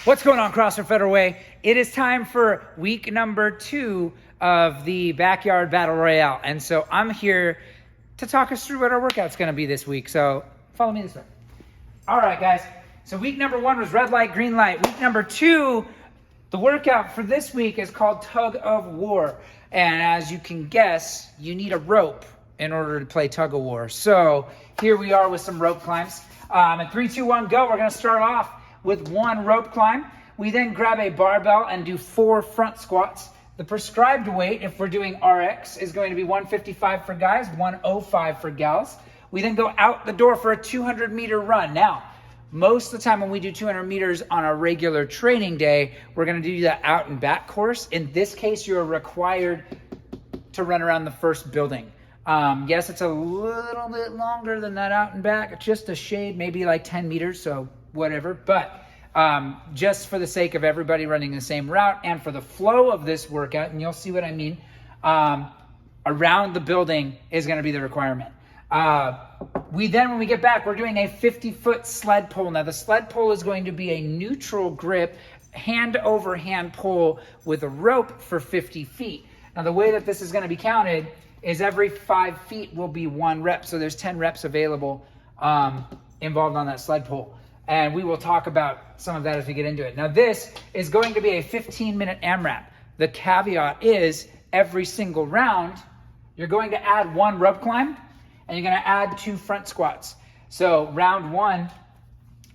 What's going on, CrossFit Federal Way? It is time for week number 2 of the Backyard Battle Royale. And so I'm here to talk us through what our workout's gonna be this week. So follow me this way. All right, guys. So week number 1 was red light, green light. Week number 2, the workout for this week is called Tug of War. And as you can guess, you need a rope in order to play Tug of War. So here we are with some rope climbs. At 3, 2, 1, go. We're gonna start off with 1 rope climb. We then grab a barbell and do 4 front squats. The prescribed weight, if we're doing RX, is going to be 155 for guys, 105 for gals. We then go out the door for a 200-meter run. Now, most of the time when we do 200 meters on a regular training day, we're gonna do that out and back course. In this case, you're required to run around the first building. Yes, it's a little bit longer than that out and back, just a shade, maybe like 10 meters, so whatever. But just for the sake of everybody running the same route and for the flow of this workout, and you'll see what I mean, around the building is gonna be the requirement. When we get back, we're doing a 50-foot sled pull. Now the sled pull is going to be a neutral grip, hand over hand pull with a rope for 50 feet. Now the way that this is gonna be counted is every 5 feet will be 1 rep. So there's 10 reps available involved on that sled pull. And we will talk about some of that as we get into it. Now this is going to be a 15-minute AMRAP. The caveat is every single round, you're going to add 1 rope climb and you're gonna add 2 front squats. So round 1,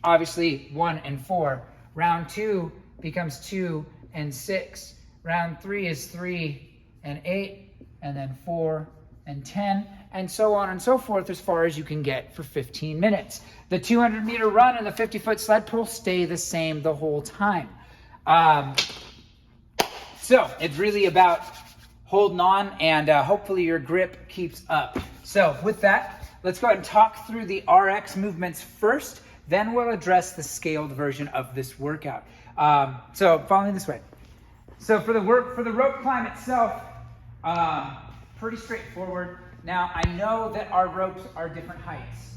obviously 1 and 4. Round 2 becomes 2 and 6. Round 3 is 3 and 8. And then 4 and 10, and so on and so forth as far as you can get for 15 minutes. The 200-meter run and the 50-foot sled pull stay the same the whole time. So it's really about holding on and hopefully your grip keeps up. So with that, let's go ahead and talk through the RX movements first, then we'll address the scaled version of this workout. So follow me this way. So for the rope climb itself, pretty straightforward. Now, I know that our ropes are different heights.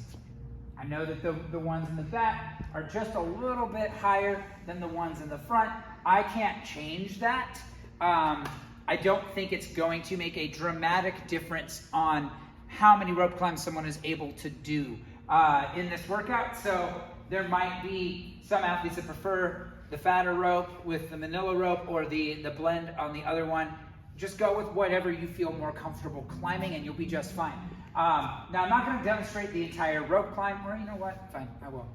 I know that the ones in the back are just a little bit higher than the ones in the front. I can't change that. I don't think it's going to make a dramatic difference on how many rope climbs someone is able to do in this workout. So there might be some athletes that prefer the fatter rope with the manila rope or the blend on the other one. Just go with whatever you feel more comfortable climbing and you'll be just fine. Now I'm not gonna demonstrate the entire rope climb, or you know what, fine, I will.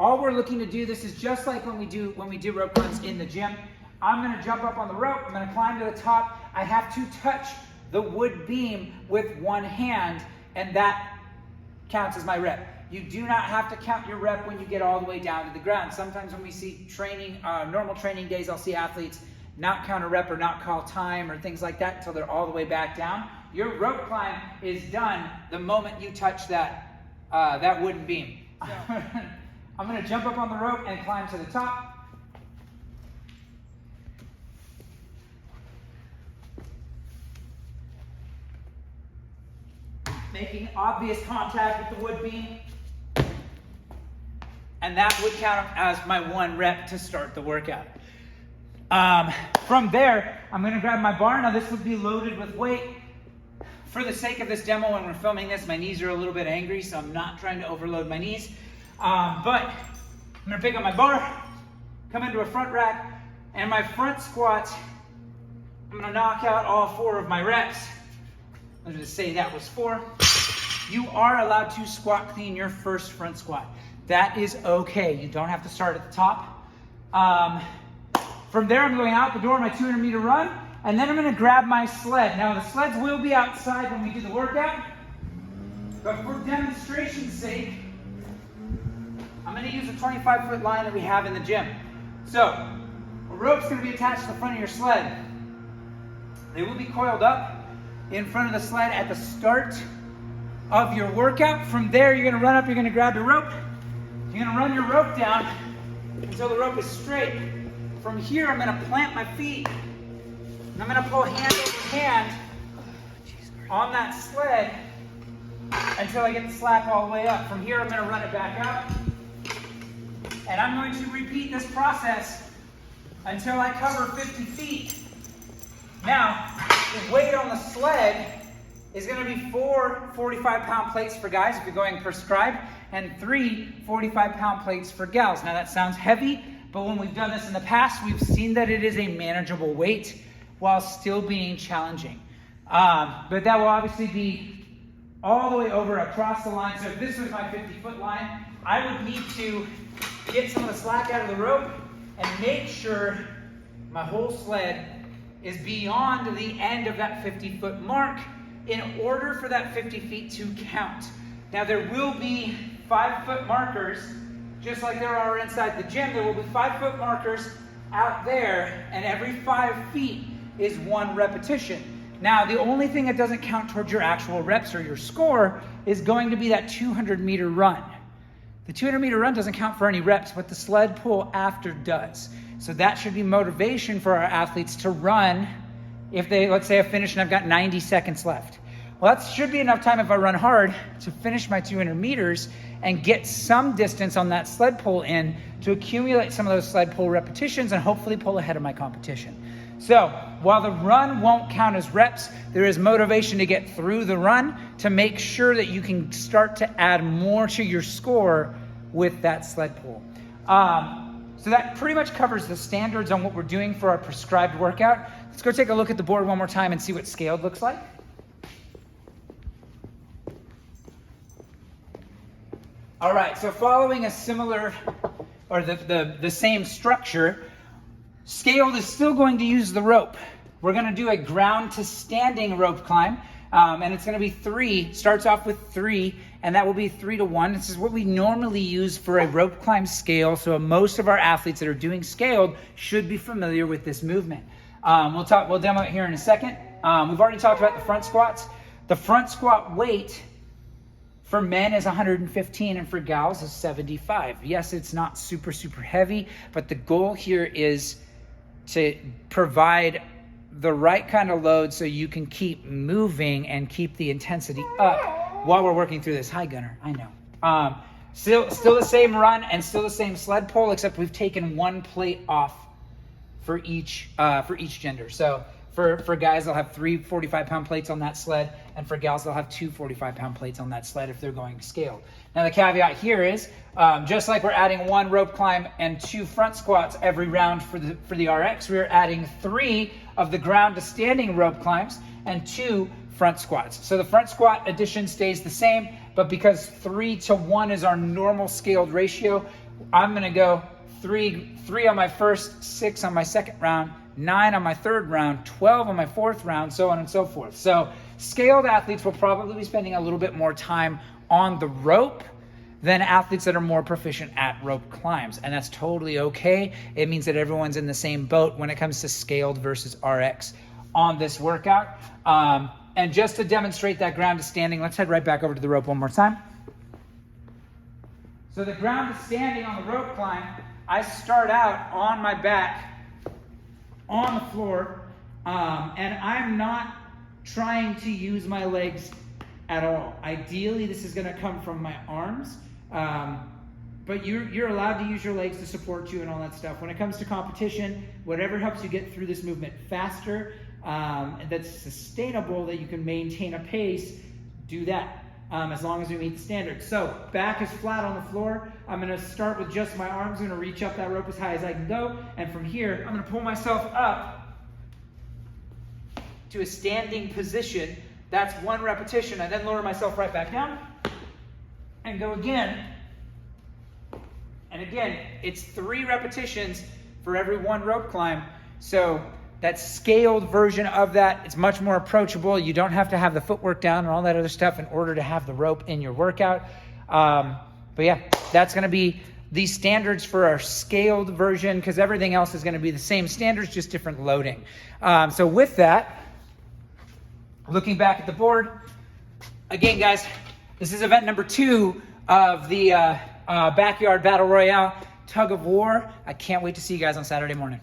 All we're looking to do, this is just like when we do rope climbs in the gym. I'm gonna jump up on the rope, I'm gonna climb to the top. I have to touch the wood beam with 1 hand, and that counts as my rep. You do not have to count your rep when you get all the way down to the ground. Sometimes when we see training, normal training days, I'll see athletes not count a rep or not call time or things like that until they're all the way back down. Your rope climb is done the moment you touch that wooden beam. I'm gonna jump up on the rope and climb to the top. Making obvious contact with the wood beam. And that would count as my 1 rep to start the workout. From there, I'm gonna grab my bar. Now this would be loaded with weight. For the sake of this demo, when we're filming this, my knees are a little bit angry, so I'm not trying to overload my knees. But I'm gonna pick up my bar, come into a front rack, and my front squat, I'm gonna knock out all 4 of my reps. Let's just say that was 4. You are allowed to squat clean your first front squat. That is okay. You don't have to start at the top. From there, I'm going out the door, my 200-meter run, and then I'm gonna grab my sled. Now, the sleds will be outside when we do the workout, but for demonstration's sake, I'm gonna use a 25-foot line that we have in the gym. So, a rope's gonna be attached to the front of your sled. They will be coiled up in front of the sled at the start of your workout. From there, you're gonna run up, you're gonna grab your rope, you're gonna run your rope down until the rope is straight. From here, I'm gonna plant my feet, and I'm gonna pull hand over hand on that sled until I get the slack all the way up. From here, I'm gonna run it back up, And I'm going to repeat this process until I cover 50 feet. Now, the weight on the sled is going to be 4 45-pound plates for guys if you're going prescribed, and 3 45-pound plates for gals. Now that sounds heavy, but when we've done this in the past, we've seen that it is a manageable weight while still being challenging. But that will obviously be all the way over across the line. So if this was my 50-foot line, I would need to get some of the slack out of the rope and make sure my whole sled is beyond the end of that 50-foot mark in order for that 50 feet to count. Now there will be 5-foot markers, just like there are inside the gym. There will be 5-foot markers out there, and every 5 feet is 1 repetition. Now, the only thing that doesn't count towards your actual reps or your score is going to be that 200-meter run. The 200-meter run doesn't count for any reps, but the sled pull after does. So that should be motivation for our athletes to run if they, let's say I finish and I've got 90 seconds left. Well, that should be enough time if I run hard to finish my 200 meters and get some distance on that sled pull in to accumulate some of those sled pull repetitions and hopefully pull ahead of my competition. So while the run won't count as reps, there is motivation to get through the run to make sure that you can start to add more to your score with that sled pull. So that pretty much covers the standards on what we're doing for our prescribed workout. Let's go take a look at the board one more time and see what scaled looks like. All right, so following a similar or the same structure, scaled is still going to use the rope. We're going to do a ground to standing rope climb, and it's going to be 3. Starts off with 3, and that will be 3 to 1. This is what we normally use for a rope climb scale, so most of our athletes that are doing scaled should be familiar with this movement. We'll demo it here in a second. We've already talked about the front squats. The front squat weight for men is 115 and for gals is 75. Yes, it's not super heavy, but the goal here is to provide the right kind of load so you can keep moving and keep the intensity up while we're working through this. Hi, Gunner. I know. Still the same run and still the same sled pull, except we've taken 1 plate off for each gender. So for guys, they'll have 3 45-pound plates on that sled, and for gals, they'll have 2 45-pound plates on that sled if they're going scaled. Now, the caveat here is, just like we're adding 1 rope climb and 2 front squats every round for the RX, we're adding 3 of the ground to standing rope climbs and 2 front squats. So the front squat addition stays the same, but because 3 to 1 is our normal scaled ratio, I'm gonna go 3 on my first, 6 on my second round, 9 on my third round, 12 on my fourth round, so on and so forth. So scaled athletes will probably be spending a little bit more time on the rope than athletes that are more proficient at rope climbs. And that's totally okay. It means that everyone's in the same boat when it comes to scaled versus RX on this workout. And just to demonstrate that ground to standing, let's head right back over to the rope one more time. So the ground to standing on the rope climb, I start out on my back on the floor, and I'm not trying to use my legs at all. Ideally, this is gonna come from my arms, but you're allowed to use your legs to support you and all that stuff. When it comes to competition, whatever helps you get through this movement faster, that's sustainable, that you can maintain a pace, do that. As long as we meet the standards. So back is flat on the floor. I'm gonna start with just my arms. I'm gonna reach up that rope as high as I can go. And from here, I'm gonna pull myself up to a standing position. That's 1 repetition. I then lower myself right back down and go again. And again, it's 3 repetitions for every 1 rope climb. So that scaled version of that, it's much more approachable. You don't have to have the footwork down and all that other stuff in order to have the rope in your workout. But yeah, that's gonna be the standards for our scaled version, because everything else is gonna be the same standards, just different loading. So with that, looking back at the board, again, guys, this is event number 2 of the Backyard Battle Royale Tug of War. I can't wait to see you guys on Saturday morning.